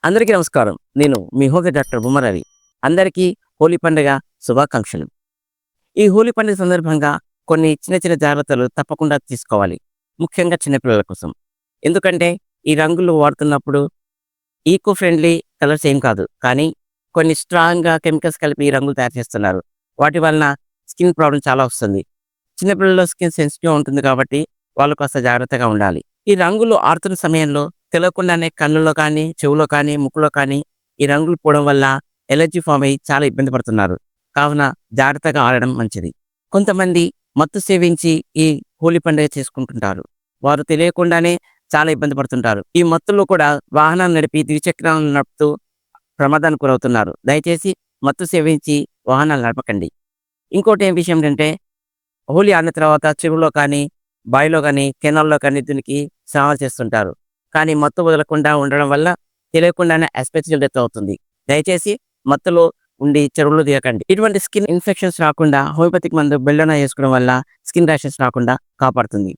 అందరికీ నమస్కారం. నేను మీ హోగ డాక్టర్ బొమ్మరవి. అందరికీ హోలీ పండుగ శుభాకాంక్షలు. ఈ హోలీ పండుగ సందర్భంగా కొన్ని చిన్న చిన్న జాగ్రత్తలు తప్పకుండా తీసుకోవాలి. ముఖ్యంగా చిన్న పిల్లల కోసం. ఎందుకంటే ఈ రంగులు వాడుతున్నప్పుడు ఈకో ఫ్రెండ్లీ కలర్స్ ఏం కాదు. కానీ కొన్ని స్ట్రాంగ్‌గా కెమికల్స్ కలిపి ఈ రంగులు తయారు చేస్తున్నారు. వాటి వలన స్కిన్ ప్రాబ్లమ్ చాలా వస్తుంది. చిన్న పిల్లల స్కిన్ సెన్సిటివ్‌గా ఉంటుంది కాబట్టి వాళ్ళు కాస్త జాగ్రత్తగా ఉండాలి. ఈ రంగులు ఆడుతున్న సమయంలో తెలియకుండానే కన్నులో కానీ, చెవులో కానీ, ముక్కులో కానీ ఈ రంగులు పోవడం వల్ల ఎలర్జీ ఫార్మ్ అయ్యి చాలా ఇబ్బంది పడుతున్నారు. కావున జాగ్రత్తగా ఆడడం మంచిది. కొంతమంది మత్తు సేవించి ఈ హోలీ పండుగ చేసుకుంటుంటారు. వారు తెలియకుండానే చాలా ఇబ్బంది పడుతుంటారు. ఈ మత్తులో కూడా వాహనాలు నడిపి ద్విచక్రాలను నడుపుతూ ప్రమాదానికి గురవుతున్నారు. దయచేసి మత్తు సేవించి వాహనాలు నడపకండి. ఇంకోటి ఏం విషయం ఏంటంటే హోలీ ఆడిన తర్వాత చెరువులో కానీ, బావిలో కానీ, కెనాల్‌లో కానీ దీనికి స్నానాలు చేస్తుంటారు. కానీ మత్తు వదలకుండా ఉండడం వల్ల తెలియకుండానే ఎస్పెషల్ డెత్ అవుతుంది. దయచేసి మత్తులో ఉండి చెరువులో దిగకండి. ఇటువంటి స్కిన్ ఇన్ఫెక్షన్స్ రాకుండా హోమియోపతిక్ మందు బెల్లోనా ఏసుకోవడం వల్ల స్కిన్ ర్యాషెస్ రాకుండా కాపాడుతుంది.